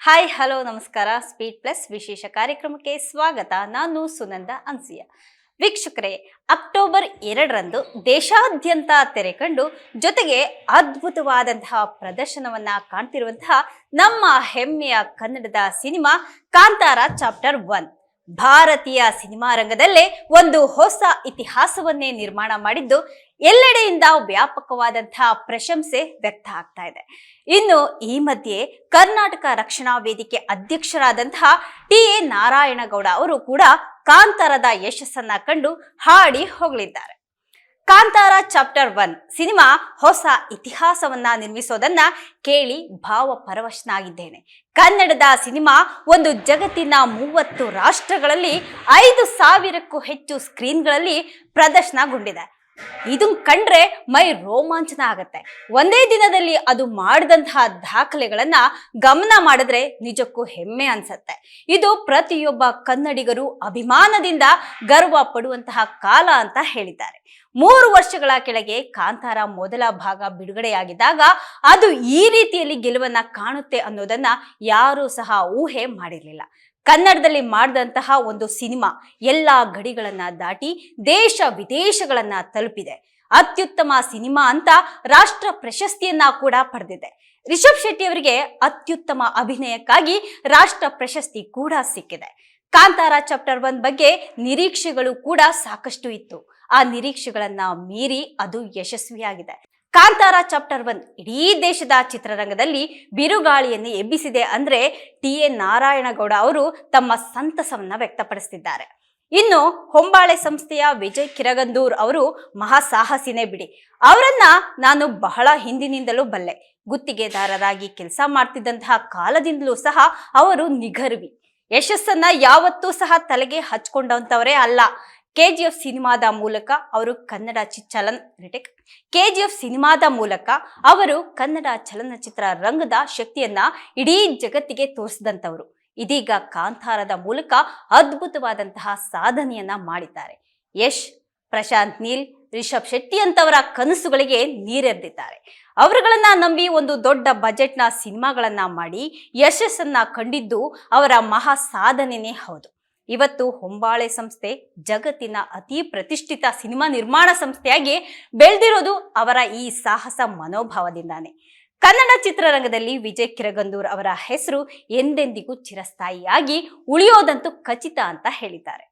Hi hello ನಮಸ್ಕಾರ. Speed plus ವಿಶೇಷ ಕಾರ್ಯಕ್ರಮಕ್ಕೆ ಸ್ವಾಗತ. ನಾನು ಸುನಂದ ಅನ್ಸಿಯಾ. ವೀಕ್ಷಕರೇ, ಅಕ್ಟೋಬರ್ 2ರಂದು ದೇಶಾದ್ಯಂತ ತೆರೆ ಕಂಡು ಜೊತೆಗೆ ಅದ್ಭುತವಾದಂತಹ ಪ್ರದರ್ಶನವನ್ನ ಕಾಣ್ತಿರುವಂತಹ ನಮ್ಮ ಹೆಮ್ಮೆಯ ಕನ್ನಡದ ಸಿನಿಮಾ ಕಾಂತಾರ ಚಾಪ್ಟರ್ 1 ಭಾರತೀಯ ಸಿನಿಮಾ ರಂಗದಲ್ಲೇ ಒಂದು ಹೊಸ ಇತಿಹಾಸವನ್ನೇ ನಿರ್ಮಾಣ ಮಾಡಿದ್ದು ಎಲ್ಲೆಡೆಯಿಂದ ವ್ಯಾಪಕವಾದಂತಹ ಪ್ರಶಂಸೆ ವ್ಯಕ್ತ ಆಗ್ತಾ ಇದೆ. ಇನ್ನು ಈ ಮಧ್ಯೆ ಕರ್ನಾಟಕ ರಕ್ಷಣಾ ವೇದಿಕೆ ಅಧ್ಯಕ್ಷರಾದಂತಹ ಟಿ.ಎ. ನಾರಾಯಣಗೌಡ ಅವರು ಕೂಡ ಕಾಂತಾರದ ಯಶಸ್ಸನ್ನ ಕಂಡು ಹಾಡಿ ಹೊಗಳಿದ್ದಾರೆ. ಕಾಂತಾರ ಚಾಪ್ಟರ್ 1 ಸಿನಿಮಾ ಹೊಸ ಇತಿಹಾಸವನ್ನ ನಿರ್ಮಿಸೋದನ್ನ ಕೇಳಿ ಭಾವ ಪರವಶನಾಗಿದ್ದೇನೆ. ಕನ್ನಡದ ಸಿನಿಮಾ ಒಂದು ಜಗತ್ತಿನ 30 ರಾಷ್ಟ್ರಗಳಲ್ಲಿ 5,000ಕ್ಕೂ ಹೆಚ್ಚು ಸ್ಕ್ರೀನ್ಗಳಲ್ಲಿ ಪ್ರದರ್ಶನಗೊಂಡಿದೆ. ಇದು ಕಂಡ್ರೆ ಮೈ ರೋಮಾಂಚನ ಆಗತ್ತೆ. ಒಂದೇ ದಿನದಲ್ಲಿ ಅದು ಮಾಡಿದಂತಹ ದಾಖಲೆಗಳನ್ನ ಗಮನ ಮಾಡಿದ್ರೆ ನಿಜಕ್ಕೂ ಹೆಮ್ಮೆ ಅನ್ಸತ್ತೆ. ಇದು ಪ್ರತಿಯೊಬ್ಬ ಕನ್ನಡಿಗರು ಅಭಿಮಾನದಿಂದ ಗರ್ವ ಪಡುವಂತಹ ಕಾಲ ಅಂತ ಹೇಳಿದ್ದಾರೆ. 3 ವರ್ಷಗಳ ಕೆಳಗೆ ಕಾಂತಾರ ಮೊದಲ ಭಾಗ ಬಿಡುಗಡೆಯಾಗಿದ್ದಾಗ ಅದು ಈ ರೀತಿಯಲ್ಲಿ ಗೆಲುವನ್ನ ಕಾಣುತ್ತೆ ಅನ್ನೋದನ್ನ ಯಾರೂ ಸಹ ಊಹೆ ಮಾಡಿರಲಿಲ್ಲ. ಕನ್ನಡದಲ್ಲಿ ಮಾಡಿದಂತಹ ಒಂದು ಸಿನಿಮಾ ಎಲ್ಲಾ ಗಡಿಗಳನ್ನ ದಾಟಿ ದೇಶ ವಿದೇಶಗಳನ್ನ ತಲುಪಿದೆ. ಅತ್ಯುತ್ತಮ ಸಿನಿಮಾ ಅಂತ ರಾಷ್ಟ್ರ ಪ್ರಶಸ್ತಿಯನ್ನ ಕೂಡ ಪಡೆದಿದೆ. ರಿಷಬ್ ಶೆಟ್ಟಿ ಅವರಿಗೆ ಅತ್ಯುತ್ತಮ ಅಭಿನಯಕ್ಕಾಗಿ ರಾಷ್ಟ್ರ ಪ್ರಶಸ್ತಿ ಕೂಡ ಸಿಕ್ಕಿದೆ. ಕಾಂತಾರ ಚಾಪ್ಟರ್ 1 ಬಗ್ಗೆ ನಿರೀಕ್ಷೆಗಳು ಕೂಡ ಸಾಕಷ್ಟು ಇತ್ತು. ಆ ನಿರೀಕ್ಷೆಗಳನ್ನ ಮೀರಿ ಅದು ಯಶಸ್ವಿಯಾಗಿದೆ. ಕಾಂತಾರ ಚಾಪ್ಟರ್ 1 ಇಡೀ ದೇಶದ ಚಿತ್ರರಂಗದಲ್ಲಿ ಬಿರುಗಾಳಿಯನ್ನು ಎಬ್ಬಿಸಿದೆ ಅಂದ್ರೆ ಟಿ.ಎ. ನಾರಾಯಣಗೌಡ ಅವರು ತಮ್ಮ ಸಂತಸವನ್ನ ವ್ಯಕ್ತಪಡಿಸುತ್ತಿದ್ದಾರೆ. ಇನ್ನು ಹೊಂಬಾಳೆ ಸಂಸ್ಥೆಯ ವಿಜಯ್ ಕಿರಗಂದೂರ್ ಅವರು ಮಹಾ ಸಾಹಸಿನೇ ಬಿಡಿ. ಅವರನ್ನ ನಾನು ಬಹಳ ಹಿಂದಿನಿಂದಲೂ ಬಲ್ಲೆ. ಗುತ್ತಿಗೆದಾರರಾಗಿ ಕೆಲಸ ಮಾಡ್ತಿದ್ದಂತಹ ಕಾಲದಿಂದಲೂ ಸಹ ಅವರು ನಿಘರ್ವಿ. ಯಶಸ್ಸನ್ನ ಯಾವತ್ತೂ ಸಹ ತಲೆಗೆ ಹಚ್ಕೊಂಡಂತವರೇ ಅಲ್ಲ. KGF ಸಿನಿಮಾದ ಮೂಲಕ ಅವರು ಕನ್ನಡ ಚಲನಚಿತ್ರ ರಂಗದ ಶಕ್ತಿಯನ್ನ ಇಡೀ ಜಗತ್ತಿಗೆ ತೋರಿಸಿದಂತವರು. ಇದೀಗ ಕಾಂತಾರದ ಮೂಲಕ ಅದ್ಭುತವಾದಂತಹ ಸಾಧನೆಯನ್ನ ಮಾಡಿದ್ದಾರೆ. ಯಶ್, ಪ್ರಶಾಂತ್ ನೀಲ್, ರಿಷಬ್ ಶೆಟ್ಟಿ ಅಂತವರ ಕನಸುಗಳಿಗೆ ನೀರೆರೆದಿದ್ದಾರೆ. ಅವರುಗಳನ್ನ ನಂಬಿ ಒಂದು ದೊಡ್ಡ ಬಜೆಟ್ನ ಸಿನಿಮಾಗಳನ್ನ ಮಾಡಿ ಯಶಸ್ಸನ್ನ ಕಂಡಿದ್ದು ಅವರ ಮಹಾ ಸಾಧನೆನೇ ಹೌದು. ಇವತ್ತು ಹೊಂಬಾಳೆ ಸಂಸ್ಥೆ ಜಗತ್ತಿನ ಅತಿ ಪ್ರತಿಷ್ಠಿತ ಸಿನಿಮಾ ನಿರ್ಮಾಣ ಸಂಸ್ಥೆಯಾಗಿ ಬೆಳೆದಿರೋದು ಅವರ ಈ ಸಾಹಸ ಮನೋಭಾವದಿಂದಾನೆ. ಕನ್ನಡ ಚಿತ್ರರಂಗದಲ್ಲಿ ವಿಜಯ್ ಕಿರಗಂದೂರ್ ಅವರ ಹೆಸರು ಎಂದೆಂದಿಗೂ ಚಿರಸ್ಥಾಯಿಯಾಗಿ ಉಳಿಯೋದಂತೂ ಖಚಿತ ಅಂತ ಹೇಳಿದ್ದಾರೆ.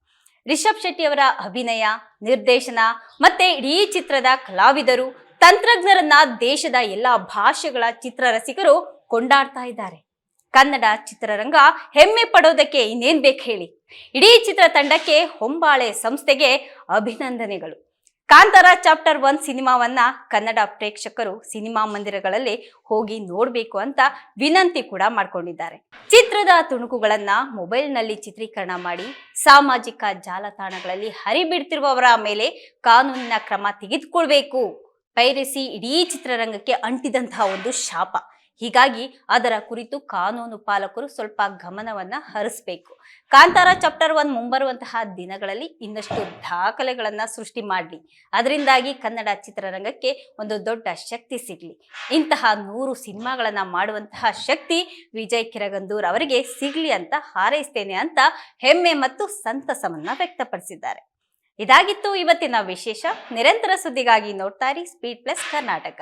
ರಿಷಬ್ ಶೆಟ್ಟಿ ಅವರ ಅಭಿನಯ, ನಿರ್ದೇಶನ ಮತ್ತೆ ಇಡೀ ಚಿತ್ರದ ಕಲಾವಿದರು, ತಂತ್ರಜ್ಞರನ್ನ ದೇಶದ ಎಲ್ಲಾ ಭಾಷೆಗಳ ಚಿತ್ರರಸಿಕರು ಕೊಂಡಾಡ್ತಾ ಇದ್ದಾರೆ. ಕನ್ನಡ ಚಿತ್ರರಂಗ ಹೆಮ್ಮೆ ಪಡೋದಕ್ಕೆ ಇನ್ನೇನ್ ಬೇಕು ಹೇಳಿ. ಇಡೀ ಚಿತ್ರತಂಡಕ್ಕೆ, ಹೊಂಬಾಳೆ ಸಂಸ್ಥೆಗೆ ಅಭಿನಂದನೆಗಳು. ಕಾಂತಾರ ಚಾಪ್ಟರ್ 1 ಸಿನಿಮಾವನ್ನ ಕನ್ನಡ ಪ್ರೇಕ್ಷಕರು ಸಿನಿಮಾ ಮಂದಿರಗಳಲ್ಲಿ ಹೋಗಿ ನೋಡ್ಬೇಕು ಅಂತ ವಿನಂತಿ ಕೂಡ ಮಾಡ್ಕೊಂಡಿದ್ದಾರೆ. ಚಿತ್ರದ ತುಣುಕುಗಳನ್ನ ಮೊಬೈಲ್ನಲ್ಲಿ ಚಿತ್ರೀಕರಣ ಮಾಡಿ ಸಾಮಾಜಿಕ ಜಾಲತಾಣಗಳಲ್ಲಿ ಹರಿಬಿಡ್ತಿರುವವರ ಮೇಲೆ ಕಾನೂನಿನ ಕ್ರಮ ತೆಗೆದುಕೊಳ್ಬೇಕು. ಪೈರಸಿ ಇಡೀ ಚಿತ್ರರಂಗಕ್ಕೆ ಅಂಟಿದಂತಹ ಒಂದು ಶಾಪ. ಹೀಗಾಗಿ ಅದರ ಕುರಿತು ಕಾನೂನು ಪಾಲಕರು ಸ್ವಲ್ಪ ಗಮನವನ್ನ ಹರಿಸಬೇಕು. ಕಾಂತಾರ ಚಾಪ್ಟರ್ 1 ಮುಂಬರುವಂತಹ ದಿನಗಳಲ್ಲಿ ಇನ್ನಷ್ಟು ದಾಖಲೆಗಳನ್ನ ಸೃಷ್ಟಿ ಮಾಡಲಿ. ಅದರಿಂದಾಗಿ ಕನ್ನಡ ಚಿತ್ರರಂಗಕ್ಕೆ ಒಂದು ದೊಡ್ಡ ಶಕ್ತಿ ಸಿಗ್ಲಿ. ಇಂತಹ 100 ಸಿನಿಮಾಗಳನ್ನ ಮಾಡುವಂತಹ ಶಕ್ತಿ ವಿಜಯ್ ಕಿರಗಂದೂರ್ ಅವರಿಗೆ ಸಿಗ್ಲಿ ಅಂತ ಹಾರೈಸ್ತೇನೆ ಅಂತ ಹೆಮ್ಮೆ ಮತ್ತು ಸಂತಸವನ್ನ ವ್ಯಕ್ತಪಡಿಸಿದ್ದಾರೆ. ಇದಾಗಿತ್ತು ಇವತ್ತಿನ ವಿಶೇಷ. ನಿರಂತರ ಸುದ್ದಿಗಾಗಿ ನೋಡ್ತಾ ಇರಿ ಸ್ಪೀಡ್ ಪ್ಲಸ್ ಕರ್ನಾಟಕ.